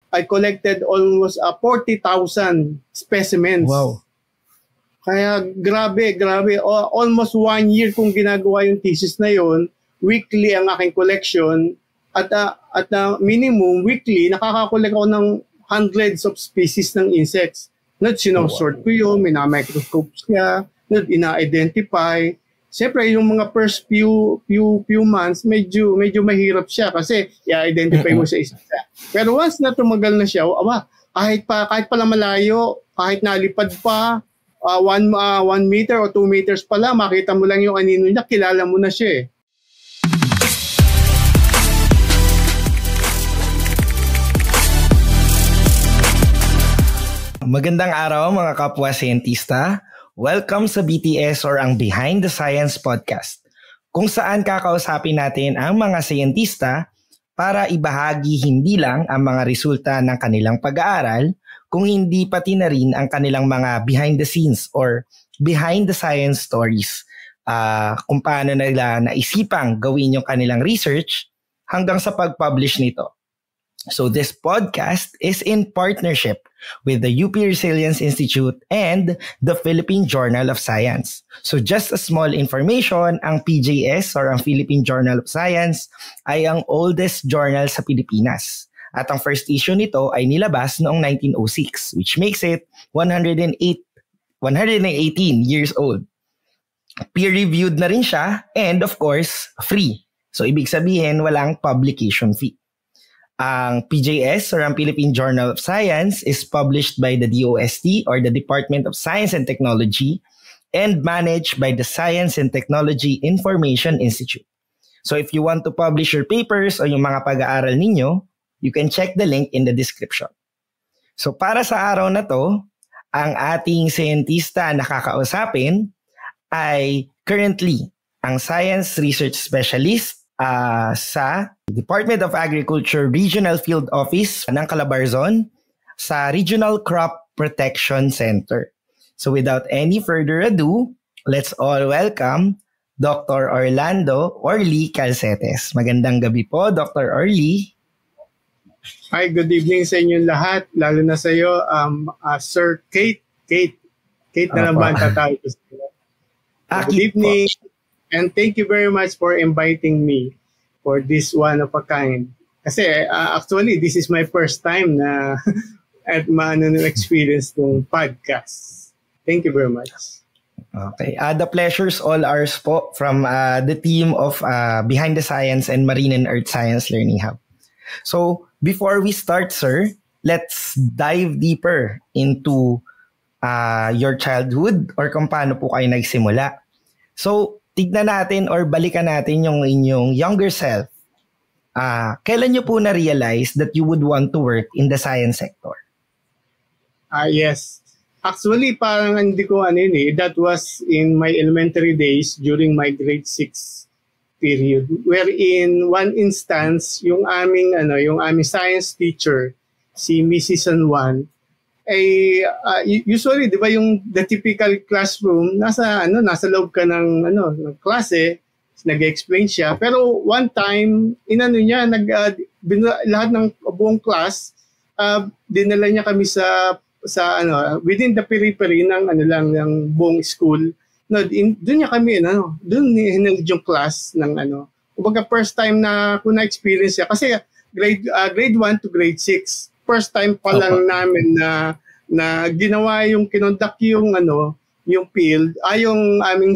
I collected almost 40,000 specimens. Wow. Kaya grabe. Almost 1 year kong ginagawa yung thesis na yon. Weekly ang aking collection. At minimum, weekly, nakakakolect ako ng hundreds of species ng insects. Sinusort ko yun, minamicroscope siya, ina-identify. Siyempre, yung mga first few months, medyo mahirap siya kasi i-identify mo sa isa. Pero once na tumagal na siya, kahit pala malayo, kahit nalipad pa, 1 meter o 2 meters pala, makita mo lang yung anino niya, kilala mo na siya eh. Magandang araw mga kapwa siyentista. Welcome sa BTS or ang Behind the Science podcast, kung saan kakausapin natin ang mga siyentista para ibahagi hindi lang ang mga resulta ng kanilang pag-aaral, kung hindi pati na rin ang kanilang mga behind the scenes or behind the science stories, kung paano nila naisipang gawin yung kanilang research hanggang sa pag-publish nito. So this podcast is in partnership with the UP Resilience Institute and the Philippine Journal of Science. So just a small information, ang PJS or ang Philippine Journal of Science ay ang oldest journal sa Pilipinas. At ang first issue nito ay nilabas noong 1906, which makes it 118 years old. Peer-reviewed na rin siya and of course, free. So ibig sabihin walang publication fee. Ang PJS or ang Philippine Journal of Science is published by the DOST or the Department of Science and Technology and managed by the Science and Technology Information Institute. So if you want to publish your papers o yung mga pag-aaral ninyo, you can check the link in the description. So para sa araw na to, ang ating siyentista na kakausapin ay currently ang Science Research Specialist sa Department of Agriculture Regional Field Office ng Calabarzon sa Regional Crop Protection Center. So without any further ado, let's all welcome Dr. Orlando Orly Calcetes. Magandang gabi po, Dr. Orly. Hi, good evening sa inyong lahat, lalo na sa iyo, Sir Kate. Kate na naman tatawag ko sa iyo. Good evening. And thank you very much for inviting me for this one of a kind. Kasi actually, this is my first time na at experience ng podcast. Thank you very much. Okay. The pleasure's all ours po from the team of Behind the Science and Marine and Earth Science Learning Hub. So, before we start, sir, let's dive deeper into your childhood or kung paano po kayo nagsimula. So, tignan natin or balikan natin yung inyong younger self. Kailan nyo po na-realize that you would want to work in the science sector? Yes. Actually, parang hindi ko that was in my elementary days during my grade 6 period. Wherein one instance, yung aming science teacher, si Mrs. San Juan, ay usually 'di ba yung the typical classroom nasa loob ka ng klase, nag-explain siya, pero one time niya lahat ng buong class dinala niya kami sa within the periphery ng ng buong school. Doon niya kami doon hineld yung class ng kumbaga first time na ko na-experience siya kasi grade 1 to grade 6. First time pa lang namin na ginawa yung kinonduct yung field yung aming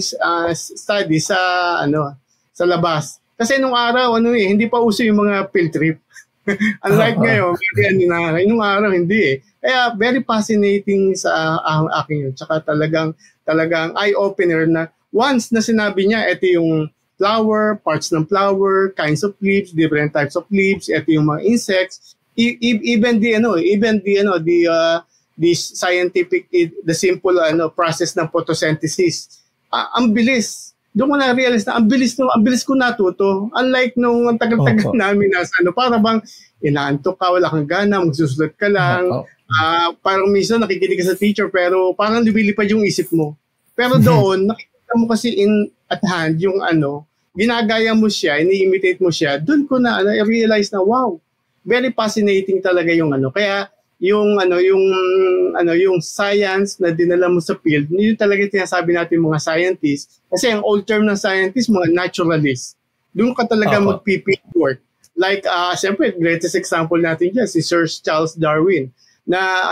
study sa labas. Kasi nung araw hindi pa uso yung mga field trip. Unlike ngayon, nung araw hindi eh. Kaya very fascinating sa akin yun. Tsaka talagang eye opener na once na sinabi niya ito yung flower, parts ng flower, kinds of leaves, different types of leaves, ito yung mga insects. Even the scientific, the simple process ng photosynthesis. Ang bilis. Doon ko na-realize na ang bilis ko natuto. Unlike nung tagal-tagal namin para bang inaantok ka, wala kang gana, magsusulat ka lang. Parang minsan nakikinig ka sa teacher pero parang lumilipad yung isip mo. Pero doon, nakikita mo kasi at hand yung ginagaya mo siya, ini-imitate mo siya. Doon ko na realize na wow, very fascinating talaga yung kaya yung science na dinala mo sa field, yun talaga tinasabi natin mga scientists. Kasi ang old term ng scientist, mga naturalists. Doon ka talaga mag-field work. Like, siyempre, greatest example natin dyan, si Sir Charles Darwin, na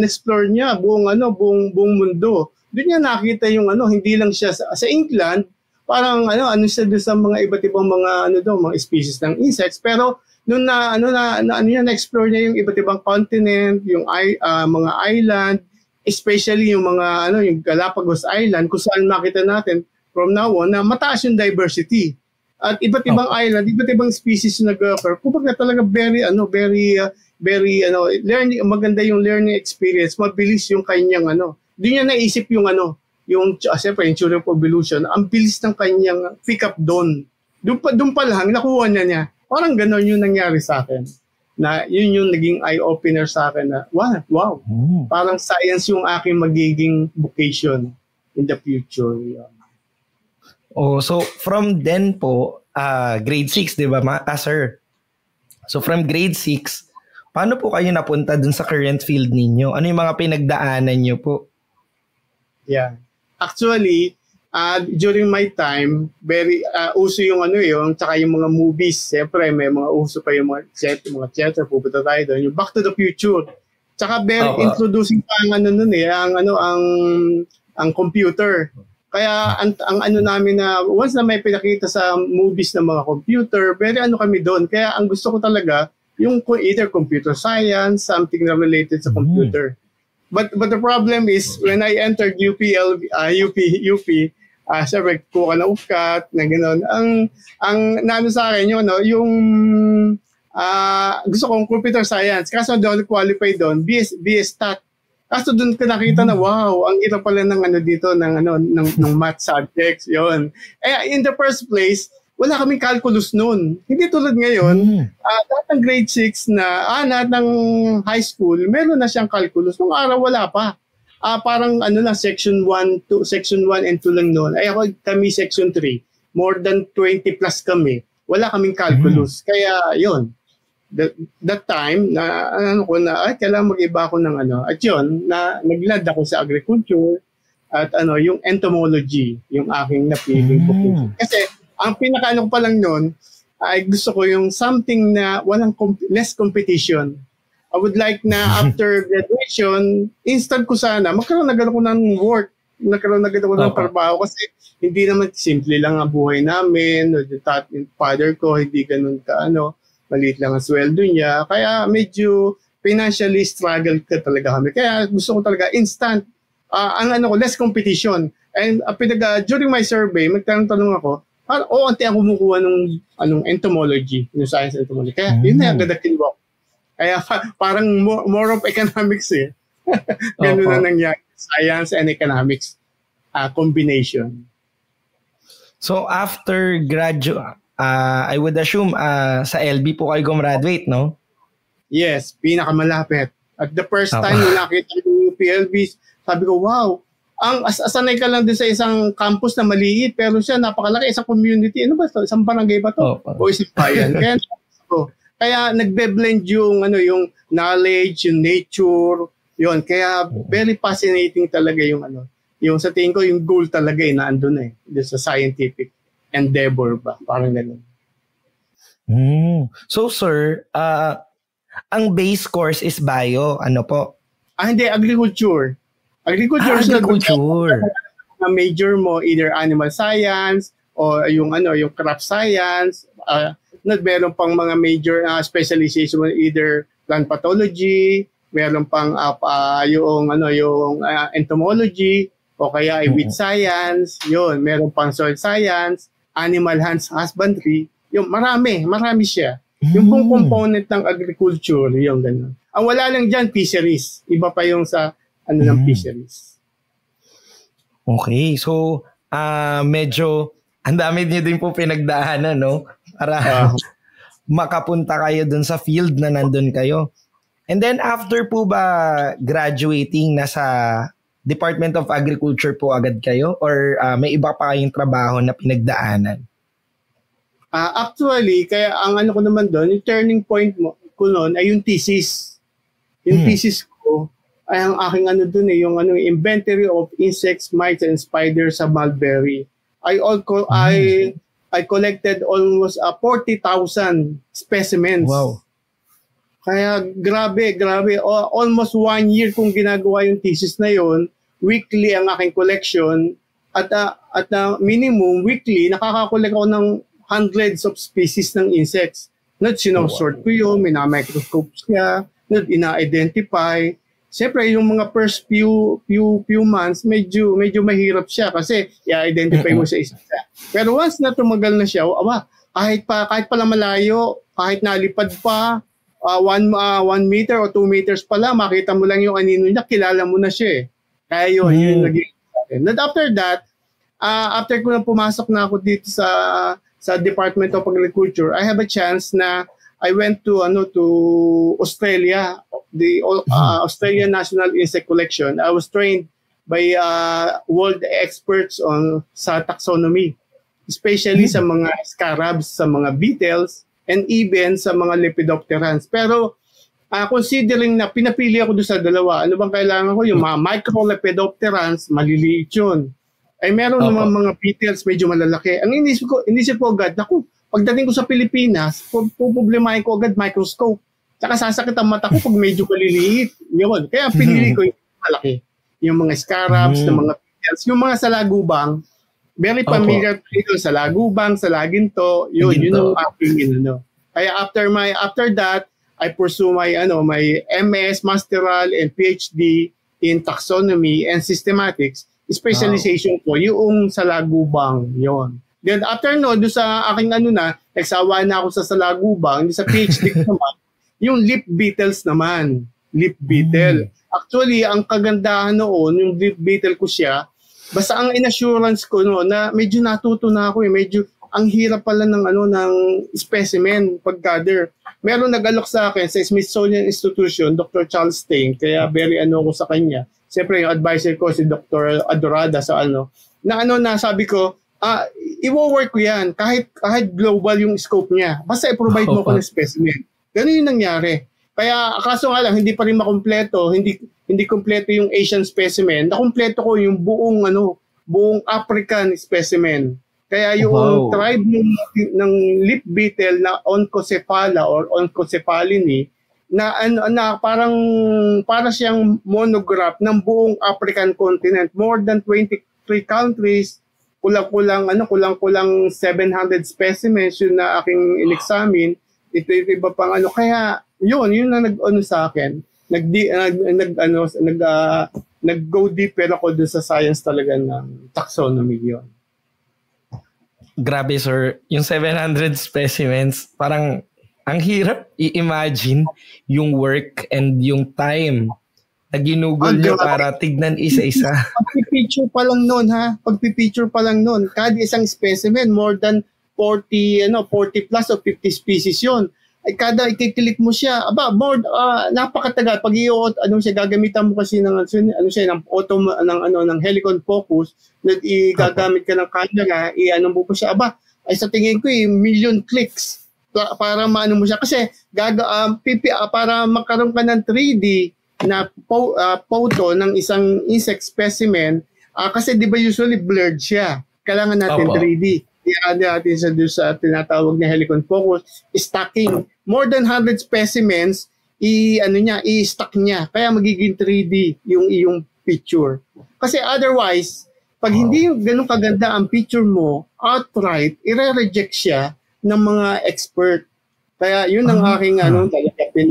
explore niya buong mundo. Doon niya nakita yung hindi lang siya sa England, parang siya doon sa mga iba't ibang mga mga species ng insects, pero noon na-explore niya yung iba't ibang continent, yung mga island, especially yung mga yung Galapagos Island, kung saan makita natin from now on na mataas yung diversity. At iba't ibang island, iba't ibang species yung nag-occur. Kumbaga talaga very learning, maganda yung learning experience, mabilis yung kanyang Doon niya naisip yung siyempre, yung theory of evolution, ang bilis ng kanyang pick up doon. Doon pa lang, nakuha niya. Parang gano'n yung nangyari sa akin. Na yun yung naging eye-opener sa akin na, wow. Parang science yung aking magiging vocation in the future. Yeah. Oh, so from then po, grade 6, di ba, sir? So from grade 6, paano po kayo napunta dun sa current field ninyo? Ano yung mga pinagdaanan nyo po? Yeah. Actually, during my time, very uso yung tsaka yung mga movies. Siyempre, may mga uso pa yung mga theater, pupunta tayo doon. Yung Back to the Future. Tsaka very introducing pa ang computer. Kaya ang namin na once na may pinakita sa movies ng mga computer, very kami doon. Kaya ang gusto ko talaga yung either computer science, something na related sa computer. But the problem is when I entered UP, siyempre kuha na UPCAT, na gano'n. Ang nano sa akin yung gusto kong computer science. Kaso doon qualify doon, BS Stat. Kaso doon ko nakita na wow, ang ito pala ng dito ng math subjects, yon. In the first place, wala kaming calculus noon. Hindi tulad ngayon, lahat ng grade 6 lahat ng high school, meron na siyang calculus. Nung araw wala pa. Parang section 1 and 2 lang noon. Kami section 3. More than 20 plus kami. Wala kaming calculus. Kaya yon. That time na kailangan mag-iba ako ng At yun, naglad ako sa agriculture at yung entomology, yung aking napiling vocation. Kasi ang pinaka pa lang noon ay gusto ko yung something na walang less competition. I would like na after graduation, instant ko sana, magkaroon agad ako ng work, nagkaroon agad ako ng trabaho kasi hindi naman simple lang ang buhay namin. Yung father ko, hindi ganun maliit lang ang sweldo niya. Kaya medyo financially struggle ka talaga kami. Kaya gusto ko talaga instant, less competition. And during my survey, magtanong ako, ante ang kumukuha ng entomology, yung science entomology. Kaya yun na agad kinuha ko. Kaya parang more of economics eh. Ganun na nangyari. Science and economics combination. So after I would assume sa LB po kayo gumraduate, no? Yes, pinakamalapit. At the first time na nakita ko yung PLB, sabi ko, wow, sanay ka lang din sa isang campus na maliit, pero siya napakalaki, isang community. Ano ba ito? Isang barangay ba ito? O isang bayan? Kaya nagbe-blend yung knowledge, yung nature, yun. Kaya very fascinating talaga yung yung sa tingin ko yung goal talaga na andun sa scientific endeavor ba, parang gano'n. So sir, ang base course is bio, ano po? Hindi, agriculture. Agriculture. Na major mo either animal science o yung crop science. Meron pang mga major specialization either plant pathology, meron pang yung entomology o kaya wheat science, yun, meron pang soil science, animal husbandry, yung marami siya. Yung pong component ng agriculture, yung gano'n. Ang wala lang dyan, fisheries. Iba pa yung sa ng fisheries. Okay, so medyo ang dami niyo din po pinagdaanan, no? Para makapunta kayo dun sa field na nandun kayo. And then after po ba graduating, nasa Department of Agriculture po agad kayo or may iba pa kayong trabaho na pinagdaanan? Actually, kaya ang ano ko naman doon, yung turning point ko noon ay yung thesis. Yung thesis ko ay ang aking ano doon yung inventory of insects, mites, and spiders sa mulberry. I collected almost 40,000 specimens. Wow. Kaya grabe. Almost 1 year kong ginagawa yung thesis na yon. Weekly ang aking collection. At minimum, weekly, nakakakolect ako ng hundreds of species ng insects. Sinosort ko yun, mina-microscope siya, ina-identify. Siyempre, yung mga first few months, medyo mahirap siya kasi i-identify mo sa isa. Pero once na tumagal na siya, kahit pala malayo, kahit nalipad pa, 1 meter o 2 meters pa lang, makita mo lang yung anino niya, kilala mo na siya eh. Kaya yun naging akin. And after that, after ko na pumasok na ako dito sa Department of Agriculture, I have a chance na I went to Australia, the Australian National Insect Collection. I was trained by world experts sa taxonomy, especially sa mga scarabs, sa mga beetles, and even sa mga lepidopterans. Pero considering na pinapili ako doon sa dalawa, ano bang kailangan ko? Yung mga microlepidopterans, maliliit yun. Ay meron naman mga beetles medyo malalaki. Ang inisip ko agad, pagdating ko sa Pilipinas, problemahin ko agad microscope. Tsaka sasakit ang mata ko pag medyo maliliit. Yun. Kaya pinili ko yung malaki. Yung mga scarabs, ng mga beetles. Yung mga salagubang, very familiar ito sa lagubang, sa laginto. Yun yung aking Kaya after that, I pursue my MS, Masteral, and PhD in Taxonomy and Systematics. Specialization ko yung sa lagubang yon. Then after doon sa aking nagsawa na ako sa salagubang, sa PhD ko naman, yung leaf beetles naman. Leaf beetle. Actually, ang kagandahan noon, yung leaf beetle ko siya, basta ang inassurance ko na medyo natuto na ako medyo ang hirap pala ng specimen pag-gather. Meron nag-alok sa akin sa Smithsonian Institution, Dr. Charles Stein, kaya very ko sa kanya. Siyempre, yung advisor ko, si Dr. Adorada na sabi ko, i-work ko yan, kahit global yung scope niya. Basta i-provide mo ko ng specimen. Ganun yung nangyari. Kaya, kaso nga lang, hindi pa rin makumpleto, hindi kumpleto yung Asian specimen. Nakumpleto ko yung buong African specimen. Kaya yung tribe ng leaf beetle na Onchocephala or Onchocephalini, para siyang monograph ng buong African continent. More than 23 countries, kulang-kulang 700 specimens yun na aking in-examine. Iba pang kaya yun na nag-ano sa akin. Nag-go deeper ako dun sa science talaga ng taxonomy yun. Grabe sir, yung 700 specimens, parang ang hirap i-imagine yung work and yung time na ginugol nyo para tignan isa-isa. Pagpipicture pa lang noon, kada isang specimen, more than 40 plus o 50 species yon. Ay kada i-click mo siya, napakatagal. Pag gagamitan mo kasi ng ng Helicon focus, gagamit ka ng camera, mo po siya, ay sa tingin ko million clicks para maano mo siya kasi para magkaroon ka ng 3D na photo ng isang insect specimen kasi di ba usually blurred siya, kailangan natin 3D. Iyan natin sa tinatawag na Helicon focus stacking. More than 100 specimens i-stack niya kaya magiging 3D yung iyong picture. Kasi otherwise pag hindi ganun kaganda ang picture mo, outright i-reject siya ng mga expert. Kaya yun ang aking yung ating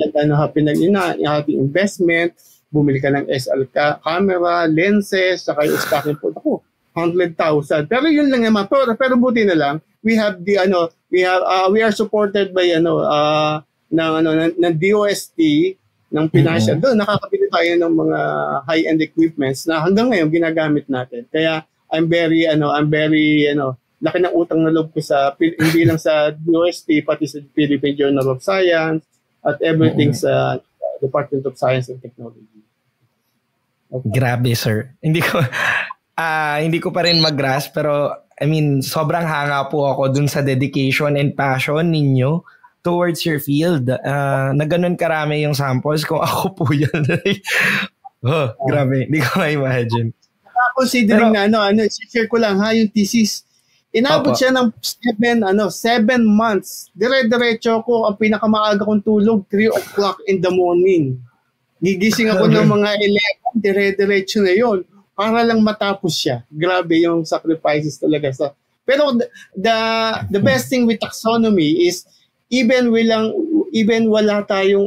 investment, bumili ka ng SL camera, lenses, saka yung stacking po. 100,000. Pero yun lang naman. Pero buti na lang, we are supported by ng DOST ng financial. Doon nakakabili tayo ng mga high-end equipments na hanggang ngayon ginagamit natin. Kaya I'm very laki ng utang na loob ko hindi lang sa DOST, pati sa Philippine Journal of Science at everything sa Department of Science and Technology. Okay. Grabe, sir. Hindi ko pa rin mag-grasp pero I mean, sobrang hanga po ako dun sa dedication and passion ninyo towards your field. Na ganun karami yung samples. Kung ako po yan. Grabe. Hindi ko ma-imagine. Considering share ko lang yung thesis. Inabot siya ng 7 months. Dire-diretso ko, ang pinakamaaga kong tulog, 3 o'clock in the morning. Gigising ako ng mga 11, dire-diretso na yon para lang matapos siya. Grabe yung sacrifices talaga. Pero the best thing with taxonomy is even wala tayong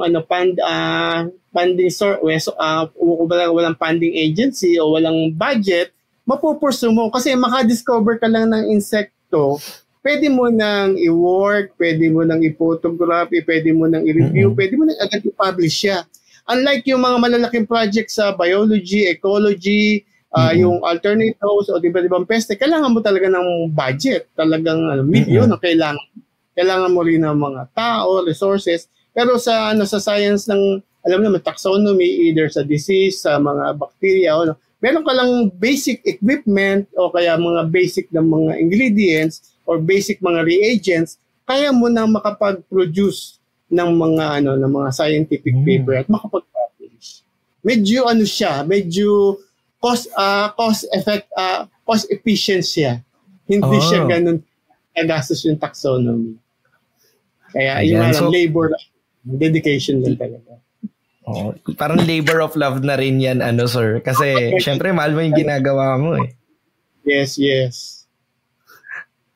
funding source, walang funding agency o walang budget, mapupursu mo kasi makadiscover ka lang ng insekto, pwede mo nang i-work, pwede mo nang i-photography, pwede mo nang i-review, pwede mo nang agad i-publish siya. Unlike yung mga malalaking projects sa biology, ecology, yung alternatives o diba-dibang peste, kailangan mo talaga ng budget, talagang milyon na kailangan mo rin ng mga tao, resources. Pero sa science ng taxonomy, either sa disease, sa mga bacteria, meron ka lang basic equipment o kaya mga basic na mga ingredients or basic mga reagents, kaya mo na makapag-produce ng mga ng mga scientific paper at makapag-publish. Medyo medyo cost efficient siya. Hindi siya ganun kagastos yung taxonomy. Kaya yung labor, dedication din talaga. Parang labor of love na rin yan, sir. Kasi, syempre, mahal mo yung ginagawa mo eh. Yes.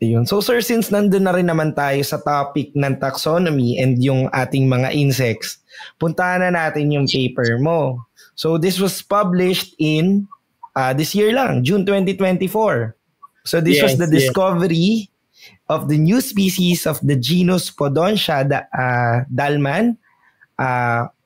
Yun. So, sir, since nandun na rin naman tayo sa topic ng taxonomy and yung ating mga insects, puntahan na natin yung paper mo. So, this was published in this year lang, June 2024. So, this was the discovery of the new species of the genus Podontia dalman,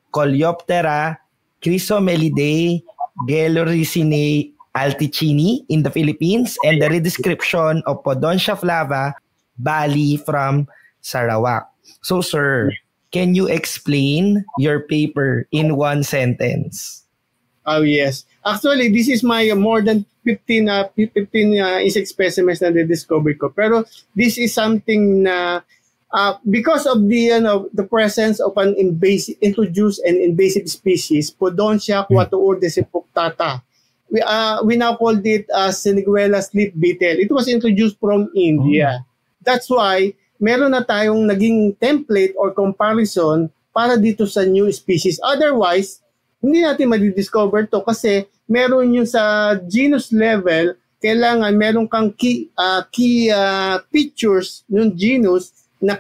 Coleoptera chrysomelidae geloricinae alticini in the Philippines, and the redescription of Podontia flava Bali from Sarawak. So, sir, can you explain your paper in one sentence? Oh, yes. Actually, this is my more than 15 insect specimens na discovery ko. Pero this is something na because of the presence of an introduced and invasive species, Podontia quatuordes punctata. We now called it Siniguela sleep beetle. It was introduced from India. That's why meron na tayong naging template or comparison para dito sa new species. Otherwise, hindi natin madidiscover to kasi meron yung sa genus level, kailangan meron kang key features ng genus na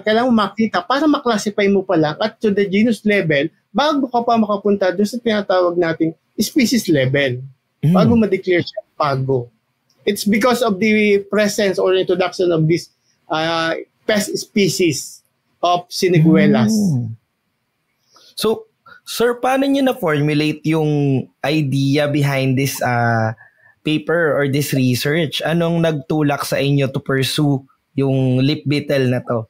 kailangan makita para maklasify mo pa lang at to the genus level bago ka pa makapunta doon sa tinatawag nating species level. Bago ma-declare siya bago. It's because of the presence or introduction of this pest species of Siniguelas. So, sir, paano niyo na-formulate yung idea behind this paper or this research? Anong nagtulak sa inyo to pursue yung leaf beetle na to?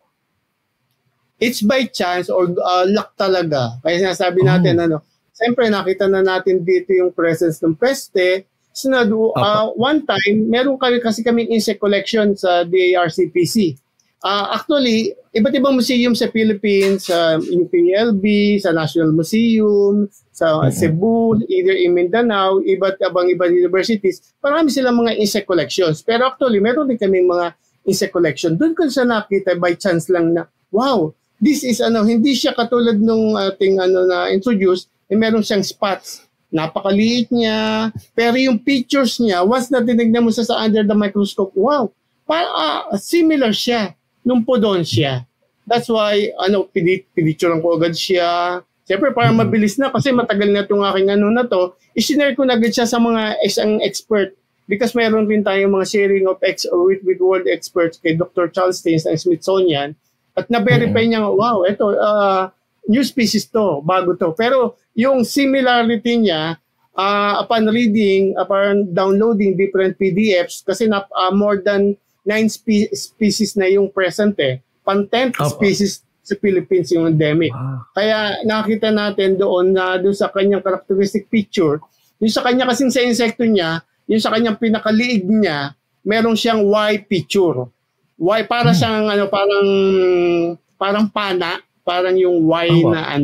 It's by chance or luck talaga. Kaya sinasabi natin, siyempre nakita na natin dito yung presence ng peste. So, one time, meron kasi kaming insect collection sa DARCPC. Actually, iba't ibang museum sa Philippines, sa UPLB, sa National Museum, sa Cebu, either in Mindanao, iba't ibang universities, marami silang mga insect collections. Pero actually, meron din kaming mga insect collection. Doon ko sa nakita by chance lang na, wow, this is hindi siya katulad nung ating na introduce, meron siyang spots. Napakaliit niya, pero yung pictures niya, once na tinignan mo sa under the microscope, wow, similar siya nung Podontia. That's why, pinicturean ko agad siya. Siyempre, parang mabilis na kasi matagal na itong aking na to, isinare ko na agad siya sa mga isang expert because mayroon rin tayong mga sharing of with world experts kay Dr. Charles Staines ng Smithsonian at na-verify niya, wow, ito, new species to, bago to. Pero yung similarity niya, upon reading, upon downloading different PDFs, kasi more than 9 species na yung present Pan-10th species sa Philippines yung endemic. Kaya nakita natin doon na doon sa kanyang characteristic picture, yung sa kanya kasing sa insekto niya, yung sa kanyang pinakaliig niya, meron siyang Y picture. Y para siyang parang pana, parang yung Y na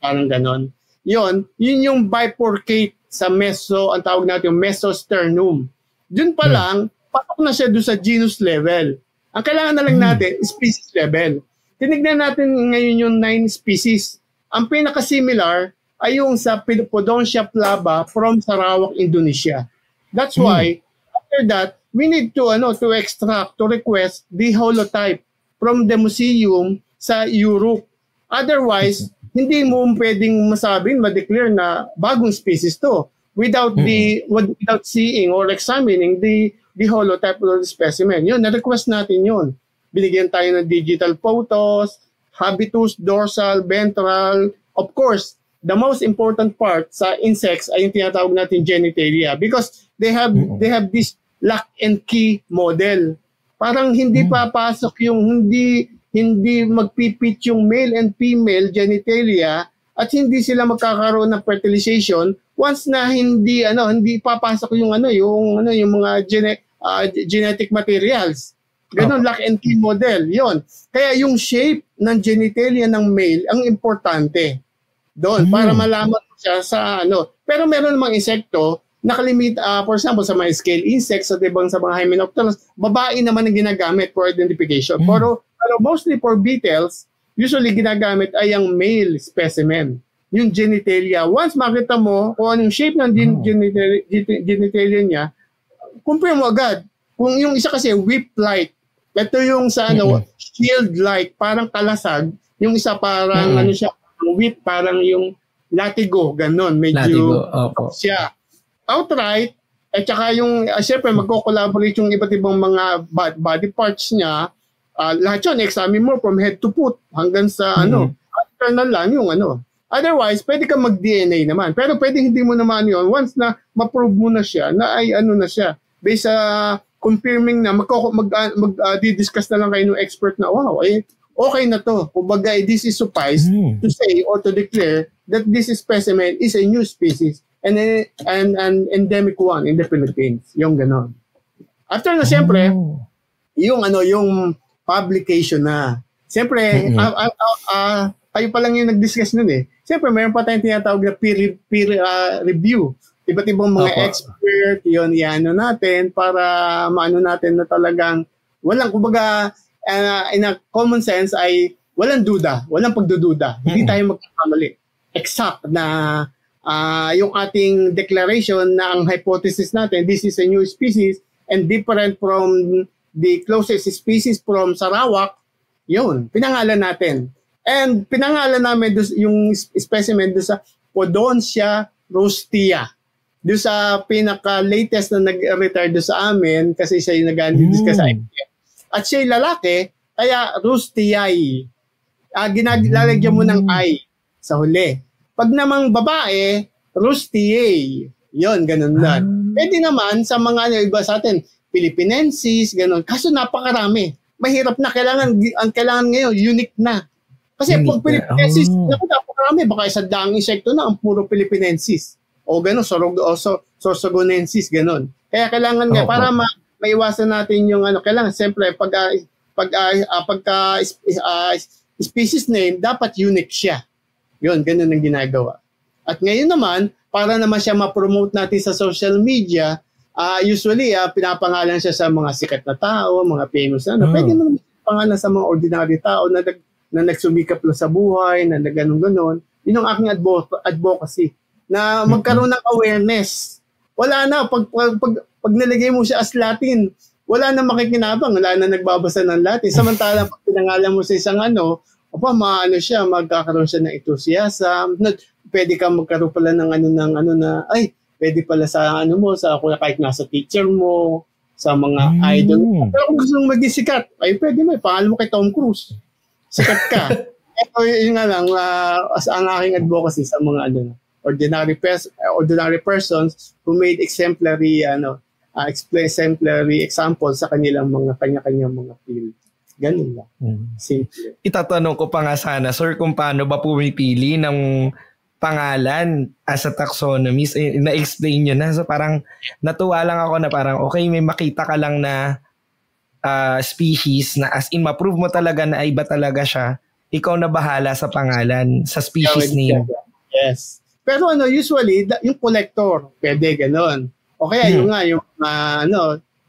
parang ganon. Yun yung bifurcate sa ang tawag natin yung mesosternum. Dun pa lang, patok na siya doon sa genus level. Ang kailangan na lang natin, species level. Tinignan natin ngayon yung 9 species. Ang pinaka-similar ay yung sa Podontia flava from Sarawak, Indonesia. That's why, after that, we need to request the holotype from the museum sa Europe. Otherwise, hindi mo pwedeng ma-declare na bagong species to without seeing or examining the holotype of the specimen. Yun, na-request natin yun. Binigyan tayo ng digital photos, habitus, dorsal, ventral. Of course, the most important part sa insects ay yung tinatawag natin genitalia because they have this lock and key model. Parang hindi papasok yung hindi magpipit yung male and female genitalia at hindi sila magkakaroon ng fertilization once na hindi papasok yung mga genetic materials. Ganon, lock and key model. Yon. Kaya yung shape ng genitalia ng male ang importante doon para malaman siya sa Pero meron namang insekto nakalimit, for example, sa mga scale insects at ibang sa mga Hymenopterus, babae naman ang ginagamit for identification. Pero mostly for beetles, usually ginagamit ay ang male specimen, yung genitalia. Once makita mo kung anong shape ng genitalia niya, compare mo agad. Kung yung isa kasi whip-like, ito yung sa shield-like, parang kalasag, yung isa parang whip, parang yung latigo, ganon, medyo siya. Outright, at saka yung, siyempre, magko-collaborate yung iba't ibang mga body parts niya, lahat yun, examine mo from head to foot, hanggang sa internal lang yung Otherwise, pwede ka mag-DNA naman. Pero pwede hindi mo naman yun, once na ma-prove mo na siya, na ay na siya, based sa confirming na, mag-discuss na lang kayo ng expert na, wow, okay na to. Kumbaga, this is suffice to say or to declare that this specimen is a new species and an endemic one in the Philippines. Yung ganon. After na, siyempre, yung publication na. Siyempre, kayo pa lang yung nag-discuss nun eh. Siyempre, mayroon pa tayong tinatawag na peer review. Iba't ibang mga expert, yun, natin para maano natin na talagang walang, kumbaga, in a common sense ay walang duda, walang pagdududa. Hindi tayo magkakamali. Exact na yung ating declaration na ang hypothesis natin, this is a new species and different from the closest species from Sarawak, yun, pinangalan natin. And pinangalan namin yung specimen doon sa Podontia roastea. Doon sa pinaka-latest na nag-retire doon sa amin kasi siya yung nag-discuss sa IPF. At siya yung lalaki, kaya roasteae. Lalagyan mo ng I sa huli. Pag namang babae, roasteae. Yun, ganun lang. Pwede naman sa mga iba sa atin, Philippinensis, ganun. Kaso napakarami. Mahirap na. Ang kailangan ngayon, unique na. Kasi pag Philippinensis, napakarami. Baka isang daang insekto na ang puro Philippinensis. O gano'n, Sorsogonensis, gano'n. Kaya kailangan nga, para maiwasan natin yung kailangan, siyempre, pagka species name, dapat unique siya. Yun, gano'n ang ginagawa. At ngayon naman, para naman siya ma-promote natin sa social media, usually, pinapangalan siya sa mga sikat na tao, mga famous na, pwede naman pangalan sa mga ordinary tao na nagsumikap lang sa buhay, na gano'n-gano'n. Yun ang aking advocacy. Na magkaroon ng awareness. Wala na, pag nilagay mo siya as Latin, wala na makikinabang, wala na nagbabasa ng Latin. Samantalang pag pinangalan mo sa isang magkakaroon siya ng enthusiasm. Pwede ka magkaroon pala ng pwede pala sa kahit nasa teacher mo, sa mga idol. Pero kung gusto mong maging sikat, ay pwede mo, pangalan mo kay Tom Cruise. Sikat ka. Ito yun nga lang, ang aking advocacy sa mga ordinary persons who made exemplary examples sa kanilang mga kanya-kanyang mga field. Ganun lang. Simple. Itatanong ko pa nga sana, sir, kung paano ba pumipili ng pangalan as a taxonomist. Na-explain nyo na. So parang natuwa lang ako na parang okay, may makita ka lang na species na as in ma-prove mo talaga na iba talaga siya. Ikaw na bahala sa pangalan, sa species name. Yes. Pero usually, yung collector, pwede ganon. O kaya yung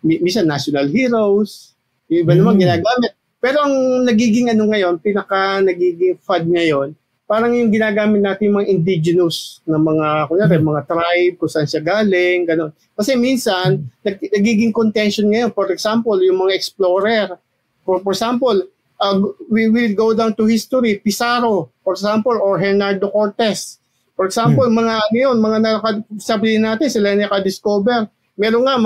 minsan national heroes, yung iba naman ginagamit. Pero ang nagiging ngayon, nagiging fad ngayon, parang yung ginagamit natin mga indigenous na mga, mga tribe, kung saan siya galing, gano'n. Kasi minsan, nagiging contention ngayon. For example, yung mga explorer. For example, we will go down to history, Pizarro, for example, or Hernando Cortez. For example, mga sabihin natin, sila naka-discover. Meron nga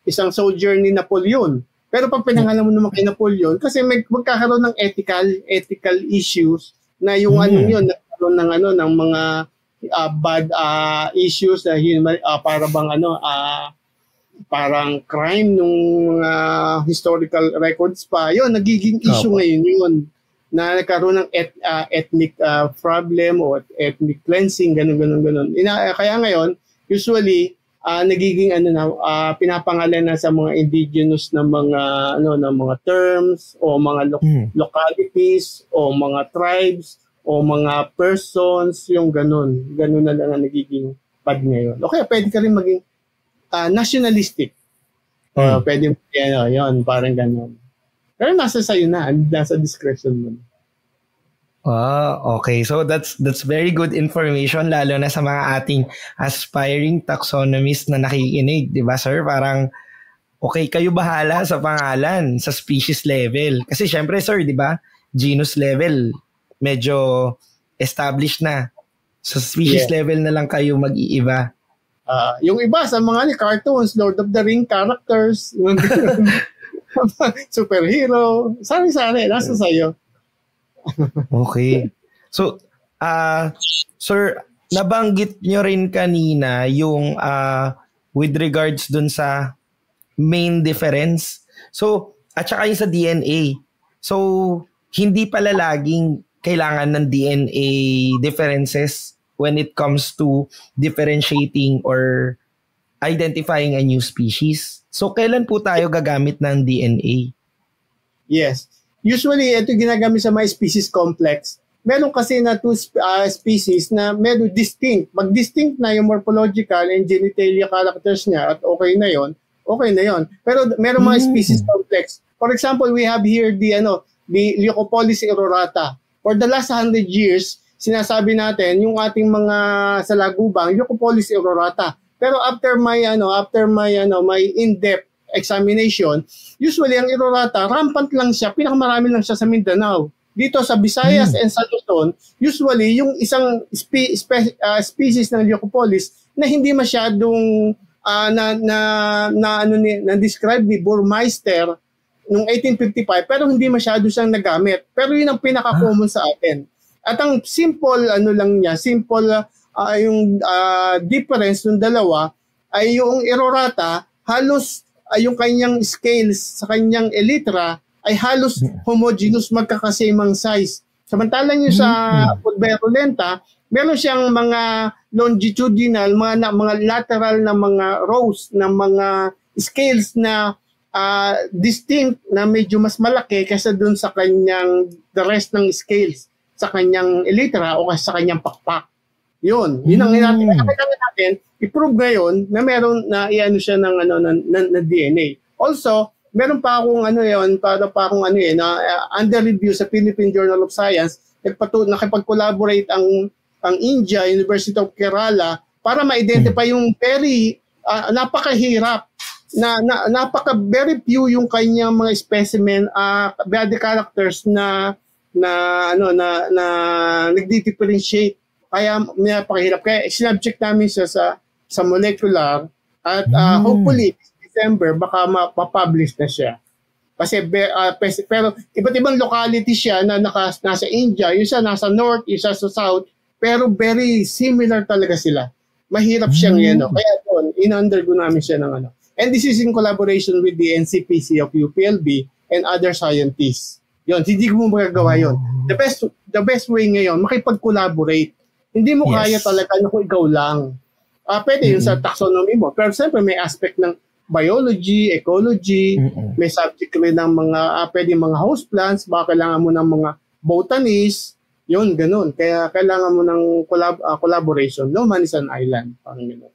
isang soldier ni Napoleon. Pero pag pinangalan mo naman kay Napoleon, kasi magkakaroon ng ethical issues na yung nagkaroon ng mga bad issues na parang crime nung historical records pa. Yun, nagiging issue ngayon yun na nagkaroon ng ethnic problem o ethnic cleansing, ganun. Kaya ngayon, usually, nagiging pinapangalan na sa mga indigenous na mga terms o mga localities o mga tribes o mga persons, yung ganun na lang ang nagiging pad ngayon. O kaya pwede ka rin maging nationalistic. Pwede yun, parang ganun. Pero nasa sayo na, nasa discretion mo. Okay. So that's very good information, lalo na sa mga ating aspiring taxonomists na nakikinig, 'di ba, sir? Parang okay, kayo bahala sa pangalan, sa species level. Kasi syempre, sir, 'di ba? Genus level medyo established na. Sa species level na lang kayo mag-iiba. Yung iba sa mga cartoons, Lord of the Ring characters, superhero, sari-sari, nasa sayo. Okay. So, sir, nabanggit nyo rin kanina yung with regards dun sa main difference. So, at saka yung sa DNA. So, hindi pala laging kailangan ng DNA differences when it comes to differentiating or identifying a new species. So, kailan po tayo gagamit ng DNA? Yes. Usually, ito ginagamit sa mga species complex. Meron kasi na two species na meron distinct. Mag-distinct na yung morphological and genitalia characters niya at okay na yon. Pero meron mga species complex. For example, we have here the Leucopolis aurorata. For the last 100 years, sinasabi natin yung ating mga salagubang, Leucopolis aurorata. Pero after my in-depth examination, usually ang aurorata, rampant lang siya, pinakamarami lang siya sa Mindanao. Dito sa Visayas and sa Luzon, usually yung isang species ng Leucopolis na hindi masyadong na-describe ni Burmeister noong 1855, pero hindi masyado siyang nagamit. Pero yun ang pinaka-common sa atin. At ang simple difference ng dalawa ay yung aurorata, halos yung kanyang scales sa kanyang elytra ay halos homogeneous, magkakasamang size. Samantalang yung sa Pulverulenta, meron siyang mga longitudinal, mga lateral na mga rows na mga scales na distinct na medyo mas malaki kaysa dun sa kanyang the rest ng scales sa kanyang elytra o sa kanyang pakpak. Yun ang natin i-prove ngayon na meron na iano siya ng na DNA. Also, meron pa akong under review sa Philippine Journal of Science, nakipag-collaborate ang India, University of Kerala para ma-identify yung very napakahirap very few yung kanyang mga specimen body characters na nagdi-differentiate. Kaya napakahirap. Kaya sinubject namin siya sa molecular at hopefully December baka mapublish na siya. Kasi pero iba't ibang locality siya na nasa India, yung isa nasa north, yung isa sa south, pero very similar talaga sila. Mahirap siyang kaya doon in-undergo namin siya ng And this is in collaboration with the NCPC of UPLB and other scientists. Yun, hindi mo magagawa yun. The best way ngayon, makipag-collaborate. Hindi mo kaya talaga kung ikaw lang. Pwede yun sa taxonomy mo. Pero siyempre may aspect ng biology, ecology, may subject rin ng mga, pwede mga host plants, baka kailangan mo ng mga botanists, yun, ganun. Kaya kailangan mo ng collaboration. No man is an island. Parang ganun.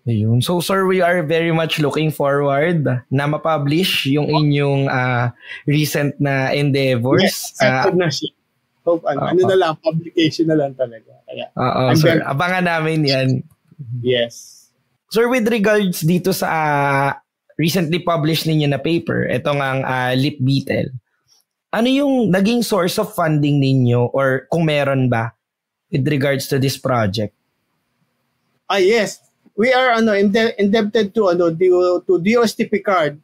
Ayun. So sir, we are very much looking forward na ma-publish yung inyong recent na endeavors. Yes, na siya. Hope, ano na lang, publication na lang talaga. Kaya, sir. Abangan namin yan. Yes. Sir, with regards dito sa recently published ninyo na paper, itong ang Leaf Beetle, ano yung naging source of funding ninyo or kung meron ba with regards to this project? Yes. We are indebted to DOST Picard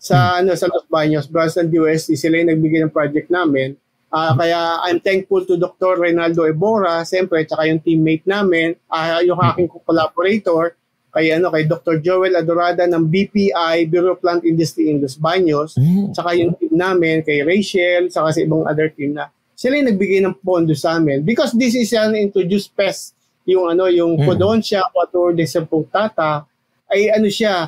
sa sa Los Baños, branch ng DOST. Sila yung nagbigay ng project namin. Kaya I'm thankful to Dr. Reynaldo Ebora, siyempre, tsaka yung teammate namin, yung aking collaborator, kay Dr. Joel Adorada ng BPI, Bureau of Plant Industry in Los Baños, tsaka yung team namin, kay Rachel, tsaka sa ibang other team na sila yung nagbigay ng pondo sa amin. Because this is an introduced pest, yung Podoncia quattuordecimpunctata, ay siya,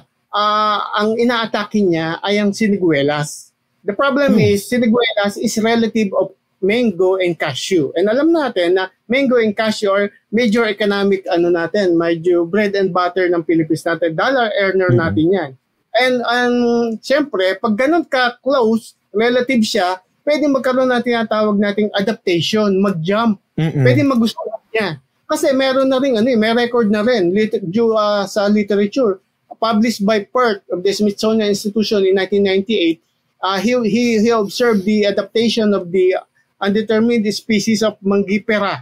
ang inaatake niya ay ang siniguelas. The problem is, siniguelas is relative of mango and cashew. And alam natin na mango and cashew are major economic medyo bread and butter ng Philippines natin. Dollar earner natin yan. And siyempre, pag ganun ka close, relative siya, pwede magkaroon natin ang tawag nating adaptation, mag-jump. Pwede magustuhan niya. Kasi meron na rin, may record na rin sa literature. Published by PERT of the Smithsonian Institution in 1998, he observed the adaptation of the undetermined species of Mangifera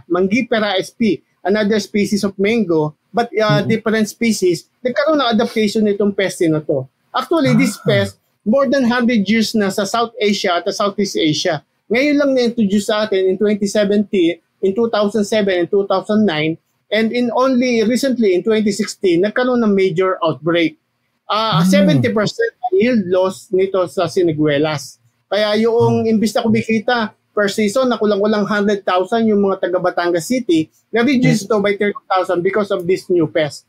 sp, another species of mango, but different species. Nagkaroon ng adaptation nitong pest na to. Actually, this pest, more than 100 years na sa South Asia at Southeast Asia. Ngayon lang na-introduce sa atin in 2017, in 2007 and 2009, and in only recently in 2016 nagkaroon ng major outbreak. 70% yield loss nito sa siniguelas. Kaya yung imbis na kumikita per season na kulang-kulang 100,000 yung mga taga Batangas City, na-reduce to by 30,000 because of this new pest.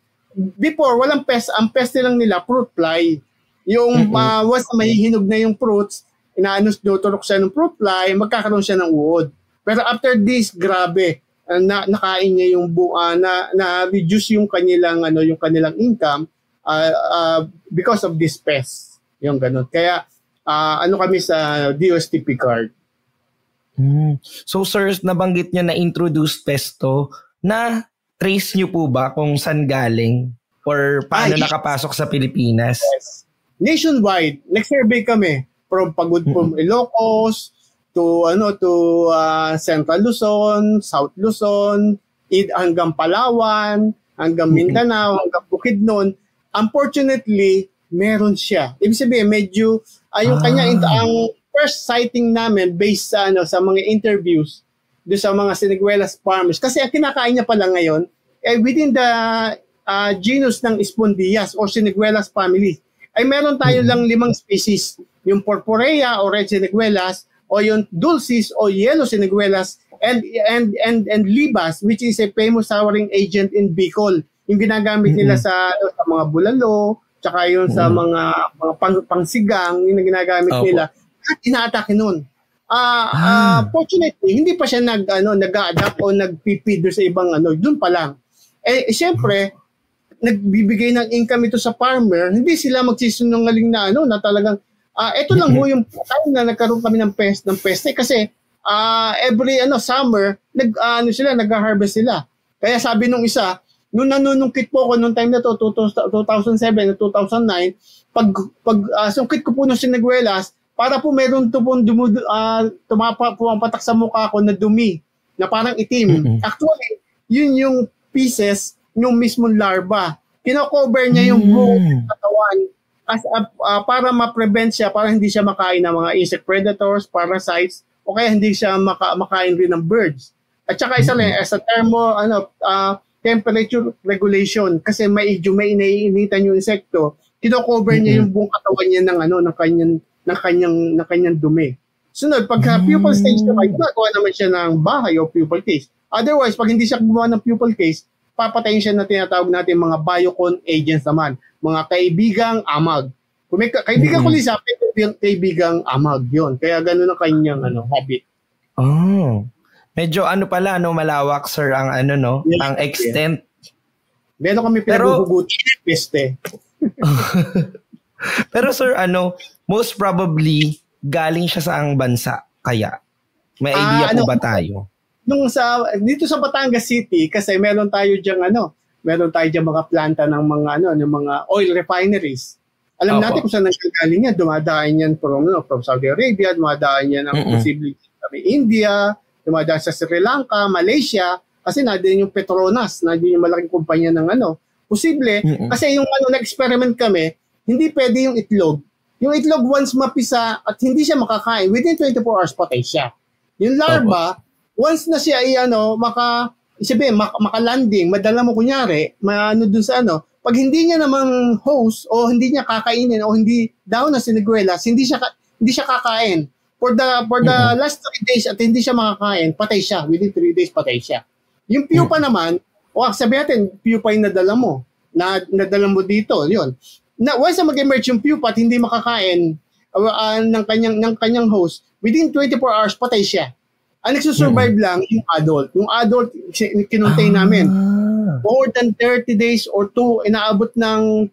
Before, walang pest. Ang pest lang nila, fruit fly. Yung once na mahihinog na yung fruits, tuturok siya ng fruit fly, magkakaroon siya ng uod. Pero after this, grabe, nakain niya yung na-reduce yung kanilang income because of this pest. Yung ganun. Kaya kami sa DOST Picard. So sir, nabanggit niyo na introduced pest to, na trace niyo po ba kung saan galing or paano nakapasok sa Pilipinas? Yes. Nationwide, nag-survey kami from Pagudpum, Ilocos, to Central Luzon, South Luzon, hanggang Palawan, hanggang Mindanao, hanggang Bukidnon. Unfortunately, meron siya. Ibig sabihin, medyo yung ang first sighting namin based sa mga interviews do sa mga siniguelas farmers. Kasi ang kinakain niya pala ngayon within the genus ng Spondias or siniguelas family. Ay meron tayo lang 5 species. Yung Purpurea o red siniguelas, o yung dulcis o yellow siniguelas, and libas, which is a famous souring agent in Bicol. Yung ginagamit nila sa mga bulalo, tsaka yung sa mga pangsigang, yung ginagamit nila. At inaatake nun. Fortunately, hindi pa siya nag-a-adapt o nag-feed sa ibang doon pa lang. Siyempre, nagbibigay ng income ito sa farmer, hindi sila magsisinungaling na talagang ito lang yung time na nagkaroon kami ng pest kasi every summer nag-harvest sila. Kaya sabi nung isa, nung nanunungkit po ako nung time na to 2007 at 2009, pag sungkit ko po ng siniguelas, para po meron to pong pumapatak sa mukha ko na dumi na parang itim. Actually, yun yung pieces yung mismong larva. Kino-cover niya yung buong katawan para ma-prevent siya, para hindi siya makain ng mga insect predators, parasites, o kaya hindi siya makain rin ng birds. At saka isa rin, as a temperature regulation, kasi may naiinitan yung insekto, kino-cover niya yung buong katawan niya ng kanyang dumi. Sunod, pagka pupil stage naman, gumagawa naman siya ng bahay o pupil case. Otherwise, pag hindi siya gumawa ng pupil case, papatayin siya na tinatawag natin mga biocon agents naman, mga kaibigang amag. Kung may kaibigan kulisa, kaibigang amag yun. Kaya ganun ang kanyang habit. Oh. Medyo pala, malawak, sir, ang no? Yeah, ang extent. Yeah. Meron kami pinaguhugutin ng peste. Pero sir, most probably, galing siya sa ang bansa. Kaya, may idea po ba tayo? Dito sa Batangas City, kasi meron tayo diyang mga planta ng mga oil refineries. Alam natin kung saan nanggagaling yan. Dumadaan yan from Saudi Arabia, dumadaan yan ang posibleng India, dumadaan sa Sri Lanka, Malaysia, kasi nandun yung Petronas, nandun yung malaking kumpanya ng Posible, kasi yung nag-experiment kami, hindi pwede yung itlog. Yung itlog once mapisa at hindi siya makakain, within 24 hours patay siya. Yung larva, once na siya makalanding, madala mo kunyari, dun sa pag hindi niya namang host o hindi niya kakainin o hindi daw na siniguelas, hindi siya kakain. For the last 3 days at hindi siya makakain, patay siya. Within 3 days, patay siya. Yung pupa naman, sabi natin, pupa yung nadala mo dito, yun. Once na mag-emerge yung pupa at hindi makakain ng kanyang host, within 24 hours, patay siya. Ang nagsusurvive lang yung adult. Yung adult, kinuntain namin. More than 30 days or inaabot ng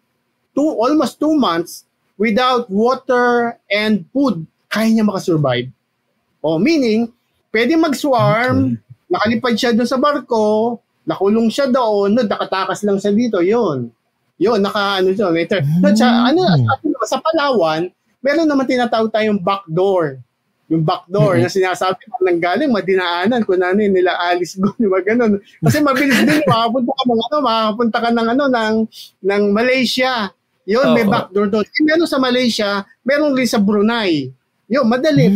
almost 2 months without water and food, kaya niya makasurvive. Meaning, pwede mag-swarm, nakalipad siya doon sa barko, nakulong siya doon, nakatakas lang siya dito, yun, sa Palawan, meron naman tinatawag tayong backdoor. Yung backdoor na sinasabi ko nang galing, madinaanan, kung nila alis doon, yung ganun. Kasi mabilis din, makapunta ka ng Malaysia. Yun, may backdoor doon. Meron sa Malaysia, meron rin sa Brunei. Yun, madali,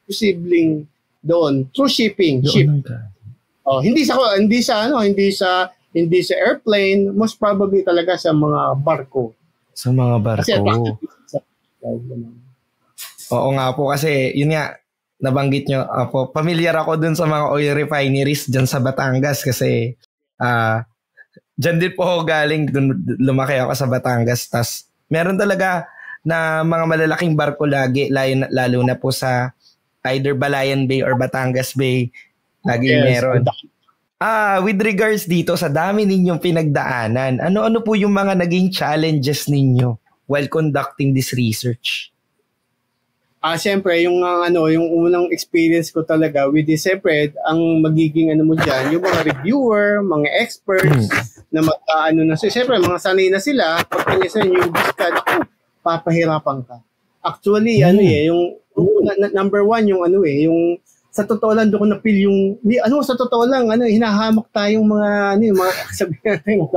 posibleng doon. Through shipping, ship. Hindi sa airplane, most probably talaga sa mga barko. Sa mga barko. Oo nga po, kasi yun nga, nabanggit nyo, familiar ako dun sa mga oil refineries dyan sa Batangas kasi dyan din po ako galing, dun lumaki ako sa Batangas. Tas meron talaga na mga malalaking barko lagi, lalo na po sa either Balayan Bay or Batangas Bay, lagi meron. With regards dito sa dami ninyong pinagdaanan, ano po yung mga naging challenges ninyo while conducting this research? Siyempre, yung unang experience ko talaga with this, siyempre, ang magiging mo dyan, yung mga reviewer, mga experts, na siyempre, mga sanay na sila, pag kanya sa yung discard, papahirapan ka. Actually, yung number one, yung sa totoo lang, doon ko na-feel sa totoo lang, hinahamak tayong mga sabihin natin,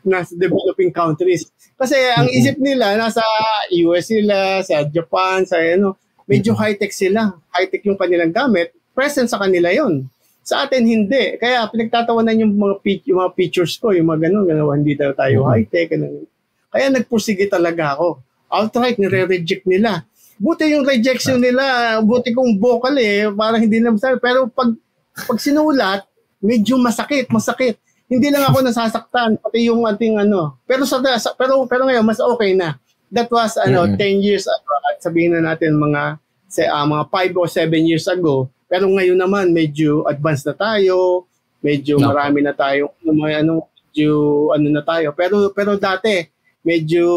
nasa developing countries. Kasi ang isip nila, nasa US sila, sa Japan, sa medyo high-tech sila. High-tech yung kanilang gamit, present sa kanila yon. Sa atin, hindi. Kaya pinagtatawanan yung mga features ko, yung mga ganun, hindi tayo high-tech. Kaya nagpursige talaga ako. Outright, nire-reject nila. Buti yung rejection nila, buti kong vocal parang hindi na masabi. Pero pag sinulat, medyo masakit. Hindi lang ako nasasaktan, pati yung ating pero ngayon mas okay na. That was 10 years ago, at sabihin na natin mga 5 o 7 years ago. Pero ngayon naman medyo advanced na tayo, medyo marami na tayo, na tayo. Pero dati medyo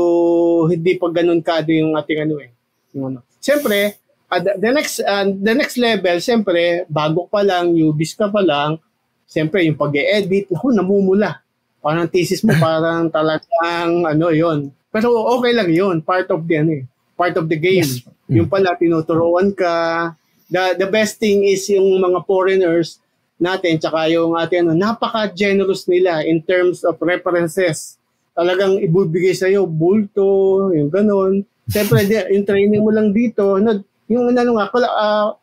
hindi pa ganoon kado yung ating Siyempre, the next level, siyempre, bago pa lang, newbies ka pa lang, siyempre, yung pag-e-edit, namumula. Parang thesis mo, parang talagang, yon. Pero okay lang yon, part of the game. Yes. Yung pala, tinuturuan ka. The best thing is yung mga foreigners natin, tsaka yung ating, napaka-generous nila in terms of references. Talagang ibibigay sa'yo, bulto, yung ganon. Siyempre, yung training mo lang dito, yung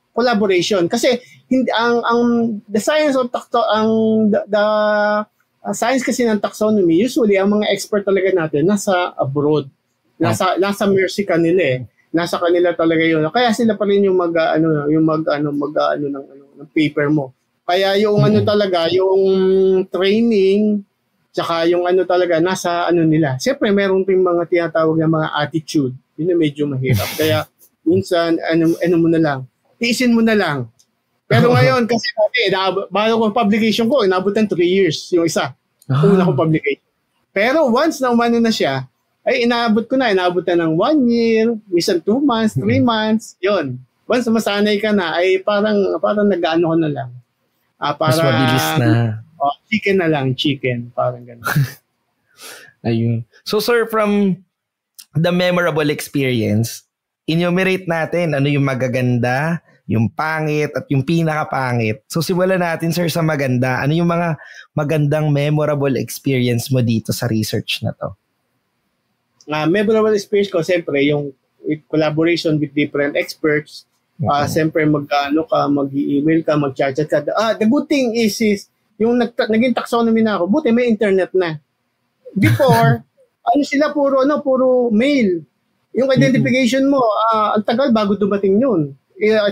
collaboration. Kasi the science of the science kasi ng taxonomy, usually ang mga expert talaga natin nasa abroad. Nasa mercy kanila nasa kanila talaga yun. Kaya sila pa rin yung ng paper mo. Kaya yung talaga, yung training, tsaka yung talaga, nasa nila. Siyempre, meron din mga tinatawag na mga attitude. Yun na medyo mahirap. Kaya, minsan, mo na lang. Tiisin mo na lang. Pero ngayon, kasi bago ko publication ko, inabot ng 3 years yung isa. Una kong publication. Pero once na umano na siya, ay inabot na ng 1 year, minsan 2 months, 3 months, yun. Once masanay ka na, ay parang nag-ano ko na lang. Mas mabilis na. Chicken na lang, parang gano'n. Ayun. So sir, from the memorable experience, enumerate natin ano yung magaganda, yung pangit, at yung pinakapangit. So simulan natin sir sa maganda. Ano yung mga magandang memorable experience mo dito sa research na to? Memorable experience ko, siyempre, yung collaboration with different experts. Siyempre, mag-email ka, mag-chat ka. The good thing is yung naging taxonomy na ako, buti may internet na. Before, sila puro mail. Yung identification mo, ang tagal bago dumating yun.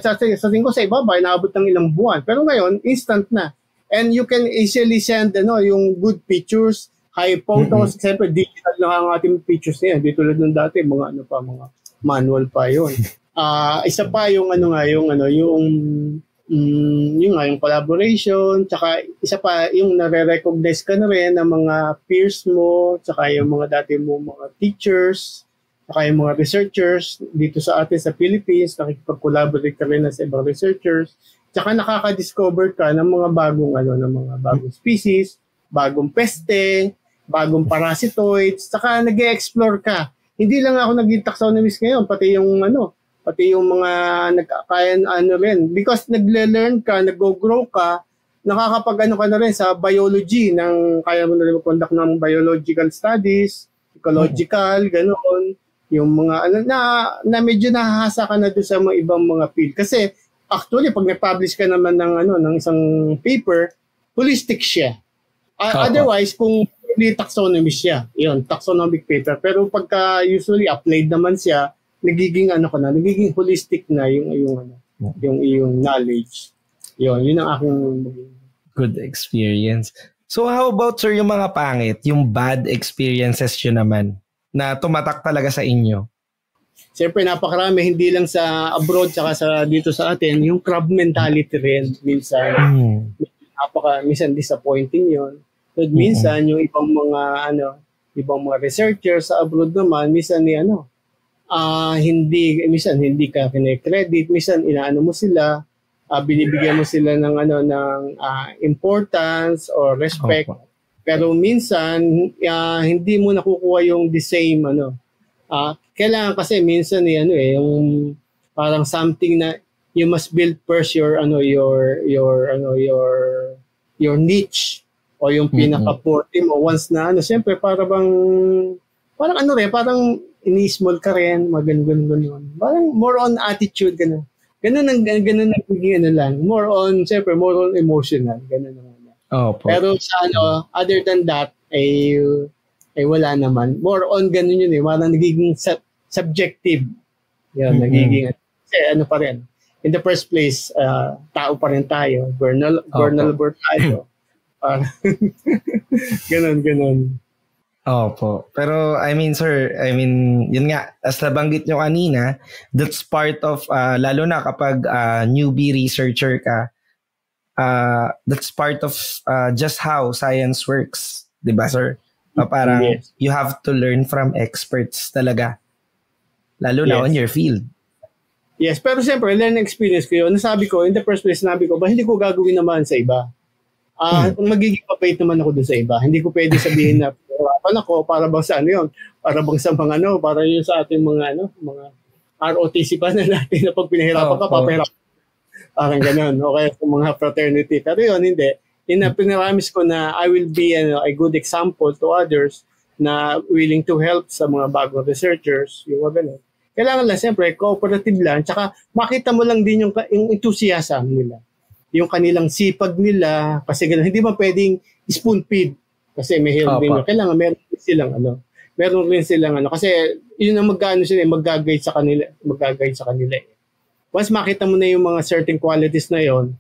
Sa tingin ko sa iba ba, inaabot ng ilang buwan. Pero ngayon, instant na. And you can easily send yung good pictures, high photos. Siyempre, digital na ang ating pictures niya. Di tulad nung dati, mga manual pa yun. Isa pa yung yung collaboration, tsaka isa pa yung nare-recognize ka na rin ng mga peers mo, tsaka yung mga dati mo mga teachers, tsaka yung mga researchers dito sa atin sa Philippines, nakikipag-collaborate ka rin sa ibang researchers, tsaka nakaka-discover ka ng mga bagong species, bagong peste, bagong parasitoids, tsaka nag-e-explore ka. Hindi lang ako naging taxonomist ngayon, pati yung mga nagkakayan rin. Because nagle-learn ka, nag-grow ka, nakakapag ka na rin sa biology, kaya mo na rin mag-conduct ng biological studies, ecological, ganoon. Yung mga na medyo nahahasa ka na doon sa mga ibang mga field. Kasi actually, pag nag-publish ka naman ng isang paper, holistic siya. Otherwise, kung taxonomy siya, yun, taxonomic paper. Pero pagka usually applied naman siya, nagiging holistic na yung iyong knowledge. Yun ang aking good experience. So how about sir yung mga pangit, yung bad experiences yun naman na tumatak talaga sa inyo? Siyempre napakarami, hindi lang sa abroad saka dito sa atin, yung crab mentality rin minsan. Minsan disappointing yun. But minsan yung ibang mga researchers sa abroad naman, minsan hindi ka kine-credit, minsan inaano mo sila, binibigyan mo sila ng importance or respect. Pero minsan hindi mo nakukuha yung the same kailangan kasi minsan yung parang something na you must build first your niche o yung pinaka-forte mo once na siyempre parang ini-small ka rin, ganun. Parang more on attitude, ganun. Ganun ang nagiging lang. More on emotional, ganun naman. Pero sa other than that, ay wala naman. More on ganun yun parang nagiging subjective. Yan, nagiging, kasi pa rin. In the first place, tao pa rin tayo. Vulnerable tayo. Ganun. Opo. Pero sir, yun nga, as nabanggit nyo kanina, that's part of, lalo na kapag newbie researcher ka, that's part of just how science works. Diba, sir? Parang you have to learn from experts talaga. Lalo na on your field. Yes, pero siyempre, learning experience ko yun. In the first place, sinabi ko, hindi ko gagawin naman sa iba? Magiging papait naman ako dun sa iba. Hindi ko pwede sabihin na para bang sa para bang sa mga para yun sa ating mga ROTC pa na natin na pag pinahirapan ka, papahirapan. Parang ganun. Okay, sa mga fraternity. Pero yun, hindi. Pinaramis ko na I will be a good example to others na willing to help sa mga bagong researchers. Yung ganun. Kailangan lang, siyempre, cooperative lang. Tsaka makita mo lang din yung enthusiasm nila. Yung kanilang sipag nila. Kasi ganun, hindi ba pwedeng spoon feed? Kasi may help din. Kailangan meron silang meron rin silang kasi yun ang mag-guide sa kanila, Once makita mo na yung mga certain qualities na yon,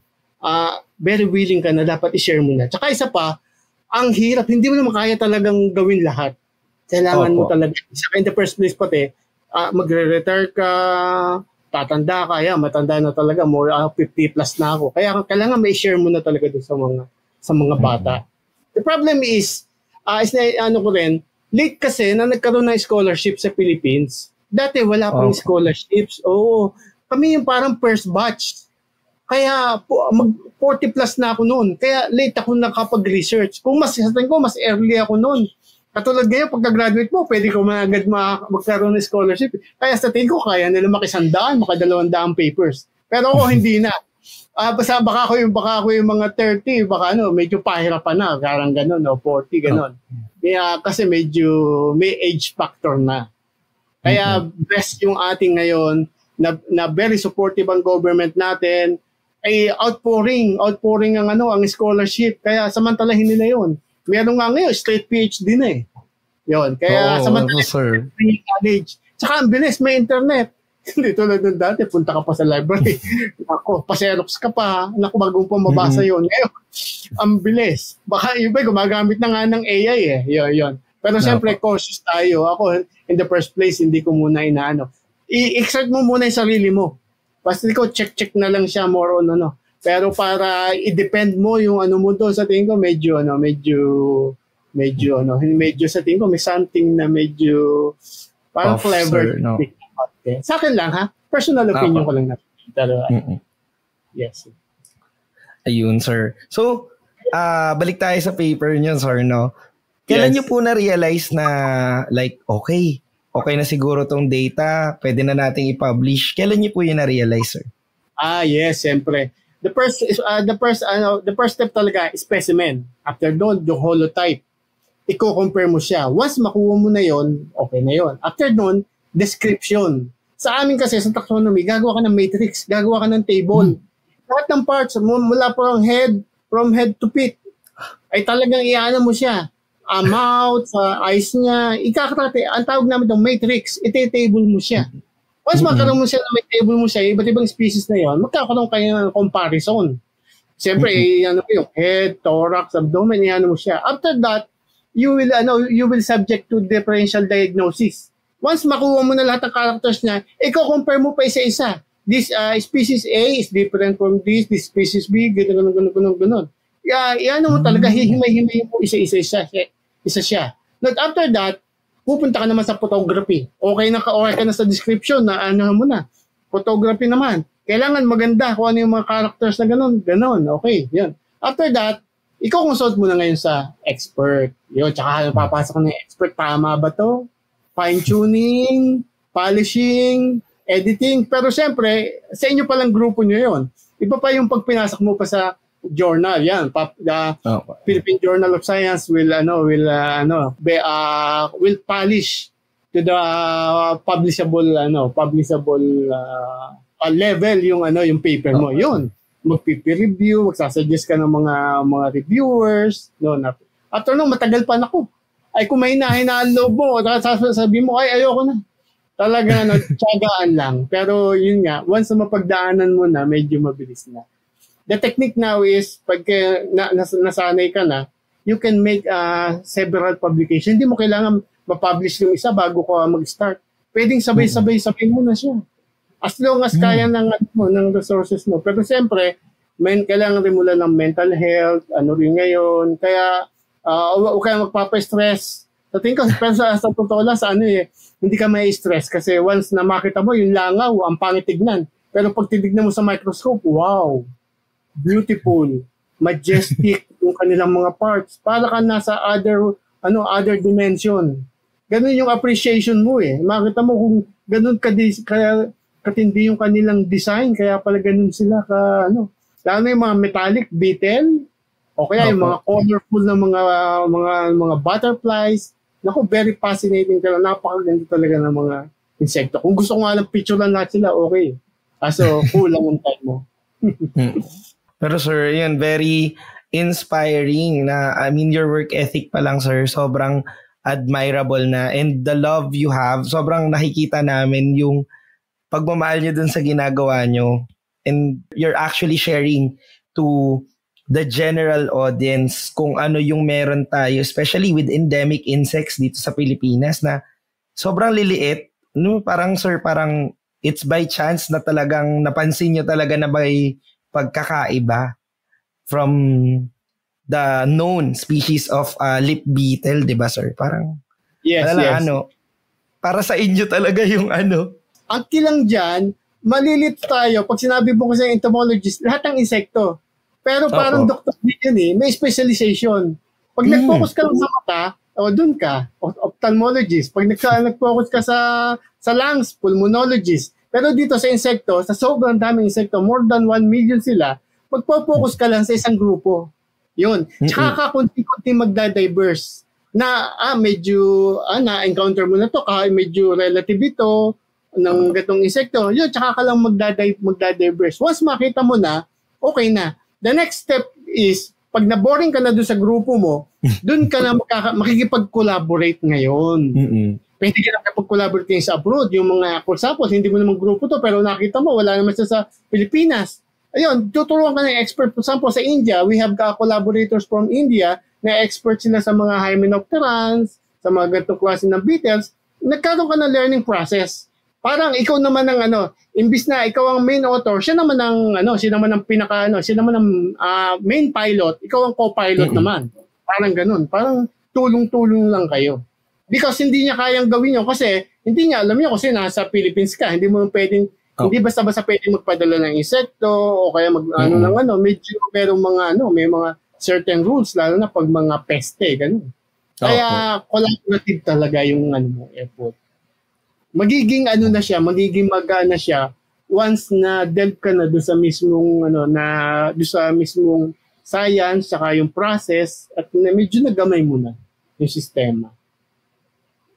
very willing ka na dapat i-share mo na. Tsaka isa pa, ang hirap, hindi mo naman kaya talagang gawin lahat. Kailangan mo talaga, in the first place pati, magre-retire ka, tatanda ka, matanda na talaga, more 50 plus na ako. Kaya kailangan may share mo na talaga doon sa mga bata. The problem is late kasi na nagkaroon ng scholarship sa Philippines. Dati wala pang scholarships. Oo. Kami yung parang first batch. Kaya 40 plus na ako noon. Kaya late ako nakapag-research. Kung mas early ako noon. Katulad ngayon, pagka-graduate mo, pwede ko agad magkaroon ng scholarship. Kaya sa tingin ko, kaya nila maka-100, maka-200 papers. Pero ako, hindi na. Baka ako yung mga 30, medyo pahirapan na. Parang gano'n, 40, gano'n. Kaya, kasi medyo may age factor na. Kaya best yung ating ngayon, na very supportive ang government natin, ay outpouring ang scholarship. Kaya samantalahin nila yon. Meron nga ngayon, straight PhD na eh. Yun. Kaya samantalahin free college. Tsaka ang bilis, may internet. Hindi tulad ng dati, punta ka pa sa library. Ako, pa-xerox ka pa. Naku, bagong pa mabasa yun. Ngayon, ang bilis. Baka iba, gumagamit na nga ng AI eh. Yun. Pero siyempre, cautious tayo. Ako, in the first place, hindi ko muna i-exert mo muna yung sarili mo. Basta ko, check na lang siya more on Pero para i-depend mo yung mo doon, sa tingin ko, medyo sa tingin ko, may something na medyo parang clever. No? Sa akin lang, ha? Personal opinion ko lang na. Pero, yes. Ayun, sir. So, balik tayo sa paper niyo, sir, no? Kailan niyo po na-realize na, like, okay na siguro tong data, pwede na nating i-publish. Kailan niyo po yun na-realize, sir? Yes, siyempre. The first step talaga, specimen. After doon, yung holotype. Iko-compare mo siya. Once makuha mo na yon, okay na yon. After doon, description. Sa amin kasi sa taxonomy, gagawa ka ng matrix, gagawa ka ng table. Lahat ng parts, mula from head to feet, ay talagang iano mo siya. Mouth, eyes niya, ang tawag namin itong matrix, iti-table mo siya. Once magkaroon mo siya na may table mo siya, iba't ibang species na yon, magkakaroon kayo ng comparison. Siyempre, yung head, thorax, abdomen, mo siya. After that, you will subject to differential diagnosis. Once makuha mo na lahat ng characters niya, i-compare mo pa isa-isa. This species A is different from this species B, gano'n. Mo talaga, hihimay-himay mo isa siya. Not after that, pupunta ka naman sa photography. Okay ka na sa description na mo na. Photography naman. Kailangan maganda kung ano yung mga characters na gano'n. Okay, yan. After that, i-consult mo na ngayon sa expert. Yun, tsaka papasok na yung expert, tama ba to? Fine-tuning, polishing, editing. Pero siyempre, sa inyo palang grupo nyo yun. Iba pa yung pag pinasok mo pa sa journal. Yan, Philippine Journal of Science will polish to the publishable level yung paper mo. Yun. Mag-peer review, magsasuggest ka ng mga reviewers. After matagal pa na ako. Ay kung may loob mo, sasabihin mo, ay ayoko na. Talaga tiyagaan lang. Pero yun nga, once na mapagdaanan mo na, medyo mabilis na. The technique now is, pag nasanay ka na, you can make several publications. Hindi mo kailangan ma-publish yung isa bago ka mag-start. Pwedeng sabay-sabay mo na siya. As long as kaya ng resources mo. Pero siyempre, kailangan rin mula ng mental health, rin ngayon. Kaya, huwag kang magpapa-stress. Sa tingin ko, pero sa totoo lang, hindi ka may stress. Kasi once na makita mo, yung langaw, ang pangit tignan. Pero pag titignan mo sa microscope, wow! Beautiful, majestic yung kanilang mga parts. Para ka nasa other dimension. Ganun yung appreciation mo eh. Makita mo kung ganun katindi yung kanilang design, kaya pala ganun sila lalo na yung mga metallic beetle, o kaya yung mga colorful na mga butterflies. Naku, very fascinating talaga. Napakaganda talaga ng mga insekto. Kung gusto ko nga lang picture lang lahat sila, okay. Kaso, kulang ang time mo. Pero sir, yun, very inspiring na, your work ethic pa lang, sir, sobrang admirable na, and the love you have, sobrang nakikita namin yung pagmamahal nyo dun sa ginagawa nyo, and you're actually sharing to the general audience kung ano yung meron tayo, especially with endemic insects dito sa Pilipinas na sobrang liliit. No, parang sir, parang it's by chance na talagang napansin nyo talaga na may pagkakaiba from the known species of leaf beetle, di ba sir? Parang, yes. Para sa inyo talaga yung ano. Ang kilang dyan, malilito tayo. Pag sinabi mo kasi entomologist, lahat ng insekto. Pero parang doktor din yun may specialization. Pag nag-focus ka lang sa mata, dun ka, ophthalmologist. Pag nag-focus ka sa lungs, pulmonologist. Pero dito sa insekto, sa sobrang daming insekto, more than 1 million sila, magpo-focus ka lang sa isang grupo. Yun. Tsaka ka kunti-kunti magda-diverse. Na medyo na-encounter mo na to, medyo relative ito ng gatong insekto. Yun, tsaka ka lang magda-diverse. Once makita mo na, okay na. The next step is, pag na-boring ka na doon sa grupo mo, doon ka na makikipag-collaborate ngayon. Pwede ka na makipag-collaborate kayo sa abroad. Yung mga, for example, hindi mo naman grupo to, pero nakita mo, wala naman siya sa Pilipinas. Ayun, tuturuan ka ng expert. For example, sa India, we have collaborators from India na expert sila sa mga hymenopterans, sa mga ganitong klase ng beetles. Nagkaroon ka ng learning process. Parang ikaw naman ang imbis na ikaw ang main author, siya naman ang main pilot, ikaw ang co-pilot naman. Parang ganun. Parang tulong-tulong lang kayo. Because hindi niya kayang gawin yun kasi hindi niya alam niya kasi nasa Philippines ka. Hindi mo pwedeng hindi basta-basta pwedeng magpadala ng insekto o kaya medyo may mga certain rules lalo na pag mga peste, ganun. Kaya collaborative talaga yung effort. Magiging magana siya once na delve ka na doon sa mismong doon sa mismong science saka yung process at medyo nagamay mo na yung sistema.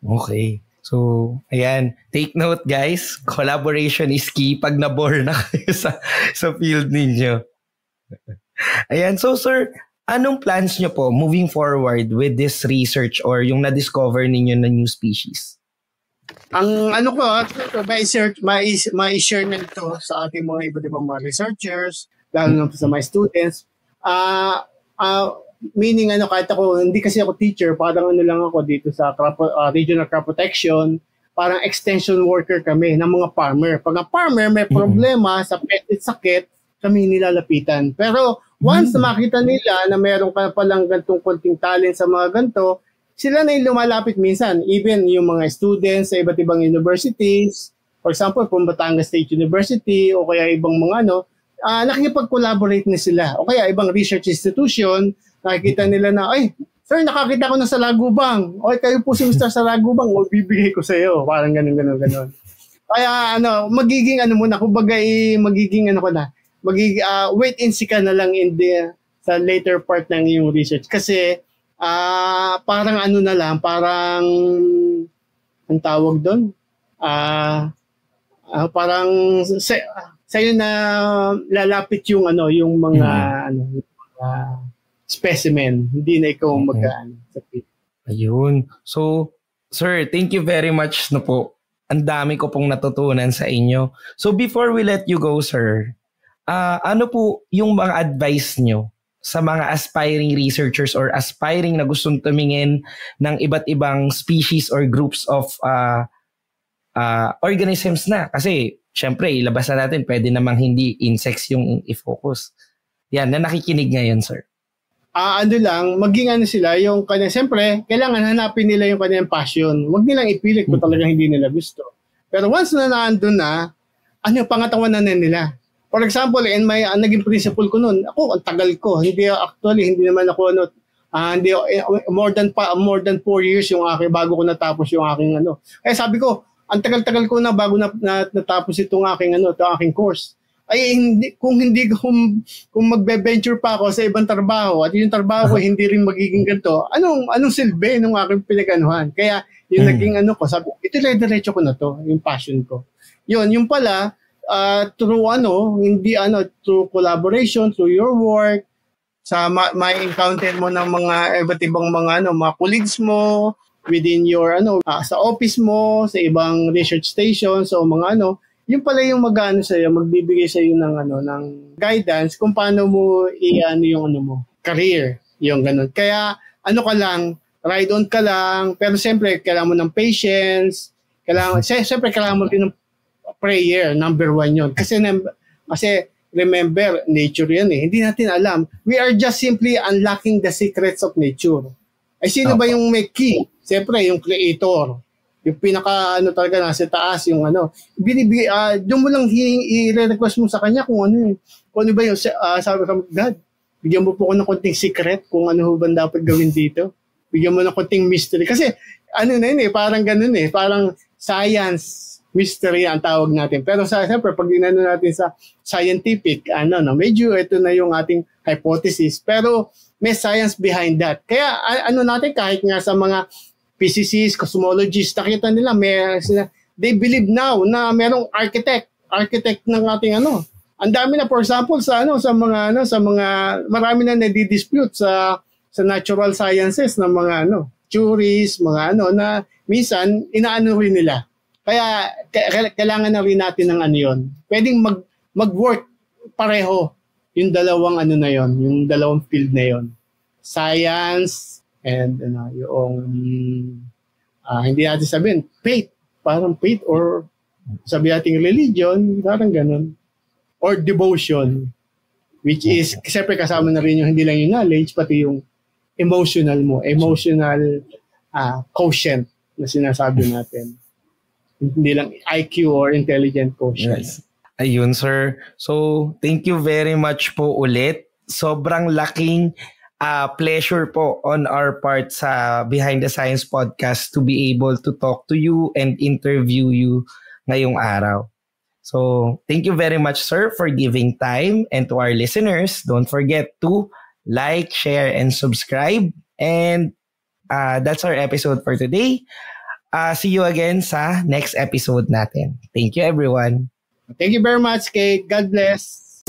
Okay. So, ayan, take note guys, collaboration is key pag na-bore na kayo sa field ninyo. Ayan, so sir, anong plans nyo po moving forward with this research or yung na-discover ninyo na new species? Ang ma-share na ito sa ating mga iba't ibang mga researchers, lalo na sa mga students. Meaning kahit ako, hindi kasi ako teacher, parang lang ako dito sa regional crop protection, parang extension worker kami ng mga farmer. Pag ang farmer may problema sa pest sakit, kami nilalapitan. Pero once na makita nila na meron ka palang gantong konting talent sa mga ganito, sila na yung lumalapit minsan. Even yung mga students sa iba't ibang universities, for example, kung Batangas State University o kaya ibang mga nakikipag-collaborate na sila. O kaya ibang research institution, nakikita nila na, sir, nakakita ko na sa Lagubang. O kayo po si Mr. sa Lagubang, o bibigay ko sa iyo. Parang ganun. Kaya magiging muna, kumbaga magiging wait and see ka na lang sa later part ng iyong research. Kasi parang parang ang tawag doon, parang sa'yo na lalapit yung mga specimen, hindi na ikaw sa pit. Ayun. So, sir, thank you very much na po. Ang dami ko pong natutunan sa inyo. So, before we let you go, sir, ano po yung mga advice nyo sa mga aspiring researchers or aspiring na gustong tumingin ng iba't ibang species or groups of organisms na? Kasi, syempre, ilabas na natin, pwede namang hindi insects yung i-focus. Yan, na nakikinig ngayon, sir. Maging sila, yung kanya, siyempre, kailangan hanapin nila yung kanyang passion. Huwag nilang ipilit kung talagang hindi nila gusto. Pero once na naandun na, pangatawan na nila. For example, naging principal ko noon, ako, ang tagal ko. Hindi naman ako, more than 4 years yung aking, bago ko natapos yung aking Kaya sabi ko, ang tagal-tagal ko na bago natapos itong aking course. Kung magbe-venture pa ako sa ibang trabaho at yung trabaho ko hindi rin magiging ganito, anong silbi ng aking pinag-anuhan? Kaya yung naging sabi, diretso ko na to, yung passion ko. Yung pala, through through collaboration, through your work, sa may encounter mo ng mga iba't ibang mga colleagues mo, within your sa office mo, sa ibang research stations o mga yung pala yung magbibigay sa iyo ng guidance kung paano mo yung mo, career, yung ganun. Kaya ka lang, ride on ka lang, pero siyempre kailangan mo ng patience, siyempre kailangan mo din ng prayer, number 1 yun. Kasi remember, nature yan eh. Hindi natin alam. We are just simply unlocking the secrets of nature. Ay sino ba yung may key? Siyempre, yung creator. Yung pinaka talaga nasa taas, yung doon mo lang i-request mo sa kanya kung ba yung sabi ka, God, bigyan mo po ako ng konting secret kung ano ba dapat gawin dito. Bigyan mo ng konting mystery. Kasi parang ganun eh. Parang science, mystery ang tawag natin. Pero siyempre, pag dinano natin sa scientific, medyo ito na yung ating hypothesis. Pero may science behind that. Kaya natin, kahit nga sa mga physicists, cosmologists, nakita nila, they believe now na merong architect ng ating Ang dami na, for example, sa mga marami na nadi-dispute sa natural sciences ng mga theories, mga na minsan inaano rin nila. Kaya kailangan na rin natin ng yon. Pwedeng mag-work pareho yung dalawang na yon, yung dalawang field na yon. Science and yung hindi natin sabihin faith, parang faith, or sabi natin religion, parang ganun. Or devotion, which is siyempre kasama na rin yung hindi lang yung knowledge, pati yung emotional quotient na sinasabi natin. Hindi lang IQ or intelligent quotient. Yes. Ayun, sir. So, thank you very much po ulit. Sobrang laking pleasure po on our part sa Behind the Science podcast to be able to talk to you and interview you ngayong araw. So, thank you very much, sir, for giving time. And to our listeners, don't forget to like, share, and subscribe. And that's our episode for today. See you again sa next episode natin. Thank you, everyone. Thank you very much, Kate. God bless.